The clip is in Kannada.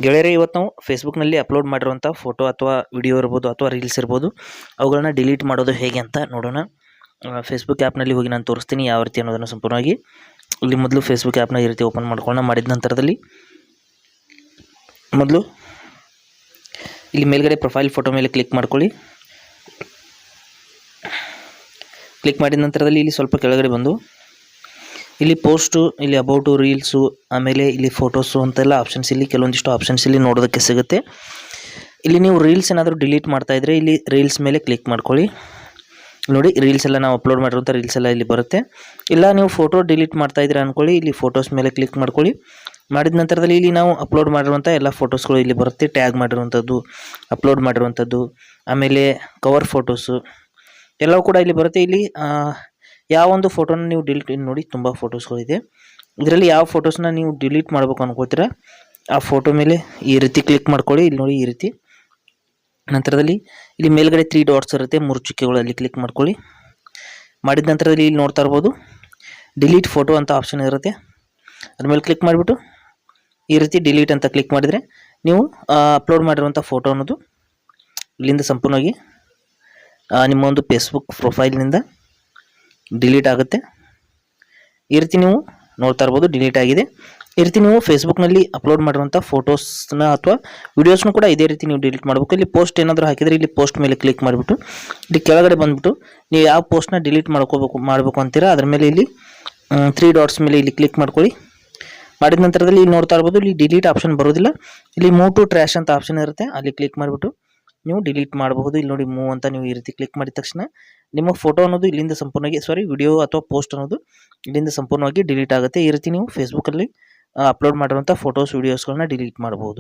ಗೆಳೆಯರೇ, ಇವತ್ತು ನಾವು ಫೇಸ್ಬುಕ್ನಲ್ಲಿ ಅಪ್ಲೋಡ್ ಮಾಡಿರುವಂಥ ಫೋಟೋ ಅಥವಾ ವಿಡಿಯೋ ಇರ್ಬೋದು ಅಥವಾ ರೀಲ್ಸ್ ಇರ್ಬೋದು, ಅವುಗಳನ್ನ ಡಿಲೀಟ್ ಮಾಡೋದು ಹೇಗೆ ಅಂತ ನೋಡೋಣ. ಫೇಸ್ಬುಕ್ ಆ್ಯಪ್ನಲ್ಲಿ ಹೋಗಿ ನಾನು ತೋರಿಸ್ತೀನಿ ಯಾವ ರೀತಿ ಅನ್ನೋದನ್ನು ಸಂಪೂರ್ಣವಾಗಿ. ಇಲ್ಲಿ ಮೊದಲು ಫೇಸ್ಬುಕ್ ಆ್ಯಪ್ನ ಈ ರೀತಿ ಓಪನ್ ಮಾಡ್ಕೊಳ್ಳೋಣ. ಮಾಡಿದ ನಂತರದಲ್ಲಿ ಮೊದಲು ಇಲ್ಲಿ ಮೇಲ್ಗಡೆ ಪ್ರೊಫೈಲ್ ಫೋಟೋ ಮೇಲೆ ಕ್ಲಿಕ್ ಮಾಡ್ಕೊಳ್ಳಿ. ಕ್ಲಿಕ್ ಮಾಡಿದ ನಂತರದಲ್ಲಿ ಇಲ್ಲಿ ಸ್ವಲ್ಪ ಕೆಳಗಡೆ ಬಂದು ಇಲ್ಲಿ ಪೋಸ್ಟು, ಇಲ್ಲಿ ಅಬೌಟು, ರೀಲ್ಸು, ಆಮೇಲೆ ಇಲ್ಲಿ ಫೋಟೋಸು ಅಂತೆಲ್ಲ ಆಪ್ಷನ್ಸ್, ಇಲ್ಲಿ ಕೆಲವೊಂದಿಷ್ಟು ಆಪ್ಷನ್ಸ್ ಇಲ್ಲಿ ನೋಡೋದಕ್ಕೆ ಸಿಗುತ್ತೆ. ಇಲ್ಲಿ ನೀವು ರೀಲ್ಸ್ ಏನಾದರೂ ಡಿಲೀಟ್ ಮಾಡ್ತಾ ಇದ್ದರೆ ಇಲ್ಲಿ ರೀಲ್ಸ್ ಮೇಲೆ ಕ್ಲಿಕ್ ಮಾಡ್ಕೊಳ್ಳಿ. ನೋಡಿ, ರೀಲ್ಸ್ ಎಲ್ಲ ನಾವು ಅಪ್ಲೋಡ್ ಮಾಡಿರುವಂಥ ರೀಲ್ಸ್ ಎಲ್ಲ ಇಲ್ಲಿ ಬರುತ್ತೆ. ಇಲ್ಲ ನೀವು ಫೋಟೋ ಡಿಲೀಟ್ ಮಾಡ್ತಾ ಇದ್ದೀರಾ ಅಂದ್ಕೊಳ್ಳಿ, ಇಲ್ಲಿ ಫೋಟೋಸ್ ಮೇಲೆ ಕ್ಲಿಕ್ ಮಾಡ್ಕೊಳ್ಳಿ. ಮಾಡಿದ ನಂತರದಲ್ಲಿ ಇಲ್ಲಿ ನಾವು ಅಪ್ಲೋಡ್ ಮಾಡಿರುವಂಥ ಎಲ್ಲ ಫೋಟೋಸ್ಗಳು ಇಲ್ಲಿ ಬರುತ್ತೆ. ಟ್ಯಾಗ್ ಮಾಡಿರುವಂಥದ್ದು, ಅಪ್ಲೋಡ್ ಮಾಡಿರುವಂಥದ್ದು, ಆಮೇಲೆ ಕವರ್ ಫೋಟೋಸು ಎಲ್ಲವೂ ಕೂಡ ಇಲ್ಲಿ ಬರುತ್ತೆ. ಇಲ್ಲಿ ಯಾವೊಂದು ಫೋಟೋನ ನೀವು ಡಿಲೀಟ್, ನೋಡಿ ತುಂಬ ಫೋಟೋಸ್ಗಳಿದೆ. ಇದರಲ್ಲಿ ಯಾವ ಫೋಟೋಸ್ನ ನೀವು ಡಿಲೀಟ್ ಮಾಡಬೇಕು ಅನ್ಕೋತೀರಾ ಆ ಫೋಟೋ ಮೇಲೆ ಈ ರೀತಿ ಕ್ಲಿಕ್ ಮಾಡ್ಕೊಳ್ಳಿ. ಇಲ್ಲಿ ನೋಡಿ, ಈ ರೀತಿ. ನಂತರದಲ್ಲಿ ಇಲ್ಲಿ ಮೇಲ್ಗಡೆ 3 ಡಾಟ್ಸ್ ಇರುತ್ತೆ, 3 ಚುಕ್ಕೆಗಳಲ್ಲಿ ಕ್ಲಿಕ್ ಮಾಡ್ಕೊಳ್ಳಿ. ಮಾಡಿದ ನಂತರದಲ್ಲಿ ಇಲ್ಲಿ ನೋಡ್ತಾ ಇರ್ಬೋದು ಡಿಲೀಟ್ ಫೋಟೋ ಅಂತ ಆಪ್ಷನ್ ಇರುತ್ತೆ. ಅದ್ರ ಮೇಲೆ ಕ್ಲಿಕ್ ಮಾಡಿಬಿಟ್ಟು ಈ ರೀತಿ ಡಿಲೀಟ್ ಅಂತ ಕ್ಲಿಕ್ ಮಾಡಿದರೆ ನೀವು ಅಪ್ಲೋಡ್ ಮಾಡಿರುವಂಥ ಫೋಟೋ ಅನ್ನೋದು ಇಲ್ಲಿಂದ ಸಂಪೂರ್ಣವಾಗಿ ನಿಮ್ಮ ಒಂದು ಫೇಸ್ಬುಕ್ ಪ್ರೊಫೈಲ್ನಿಂದ ಡಿಲೀಟ್ ಆಗುತ್ತೆ. ಈ ರೀತಿ ನೀವು ನೋಡ್ತಾ ಇರ್ಬೋದು ಡಿಲೀಟ್ ಆಗಿದೆ. ಈ ರೀತಿ ನೀವು ಫೇಸ್ಬುಕ್ನಲ್ಲಿ ಅಪ್ಲೋಡ್ ಮಾಡಿರುವಂಥ ಫೋಟೋಸ್ನ ಅಥವಾ ವಿಡಿಯೋಸ್ನು ಕೂಡ ಇದೇ ರೀತಿ ನೀವು ಡಿಲೀಟ್ ಮಾಡಬೇಕು. ಇಲ್ಲಿ ಪೋಸ್ಟ್ ಏನಾದರೂ ಹಾಕಿದರೆ ಇಲ್ಲಿ ಪೋಸ್ಟ್ ಮೇಲೆ ಕ್ಲಿಕ್ ಮಾಡಿಬಿಟ್ಟು ಇಲ್ಲಿ ಕೆಳಗಡೆ ಬಂದುಬಿಟ್ಟು ನೀವು ಯಾವ ಪೋಸ್ಟ್ನ ಡಿಲೀಟ್ ಮಾಡಬೇಕು ಅಂತೀರಾ ಅದ್ರ ಮೇಲೆ ಇಲ್ಲಿ 3 ಡಾಟ್ಸ್ ಮೇಲೆ ಇಲ್ಲಿ ಕ್ಲಿಕ್ ಮಾಡ್ಕೊಳ್ಳಿ. ಮಾಡಿದ ನಂತರದಲ್ಲಿ ಇಲ್ಲಿ ನೋಡ್ತಾ ಇರ್ಬೋದು ಇಲ್ಲಿ ಡಿಲೀಟ್ ಆಪ್ಷನ್ ಬರೋದಿಲ್ಲ. ಇಲ್ಲಿ ಮೂವ್ ಟು ಟ್ರ್ಯಾಶ್ ಅಂತ ಆಪ್ಷನ್ ಇರುತ್ತೆ, ಅಲ್ಲಿ ಕ್ಲಿಕ್ ಮಾಡಿಬಿಟ್ಟು ನೀವು ಡಿಲೀಟ್ ಮಾಡಬಹುದು. ಇಲ್ಲಿ ನೋಡಿ ಮೂವ್ ಅಂತ ನೀವು ಈ ರೀತಿ ಕ್ಲಿಕ್ ಮಾಡಿದ ತಕ್ಷಣ ನಿಮ್ಮ ಫೋಟೋ ಅನ್ನೋದು ಇಲ್ಲಿಂದ ಸಂಪೂರ್ಣವಾಗಿ ವಿಡಿಯೋ ಅಥವಾ ಪೋಸ್ಟ್ ಅನ್ನೋದು ಇಲ್ಲಿಂದ ಸಂಪೂರ್ಣವಾಗಿ ಡಿಲೀಟ್ ಆಗುತ್ತೆ. ಈ ರೀತಿ ನೀವು ಫೇಸ್ಬುಕ್ಕಲ್ಲಿ ಅಪ್ಲೋಡ್ ಮಾಡಿರುವಂಥ ಫೋಟೋಸ್, ವಿಡಿಯೋಸ್ಗಳನ್ನ ಡಿಲೀಟ್ ಮಾಡಬಹುದು.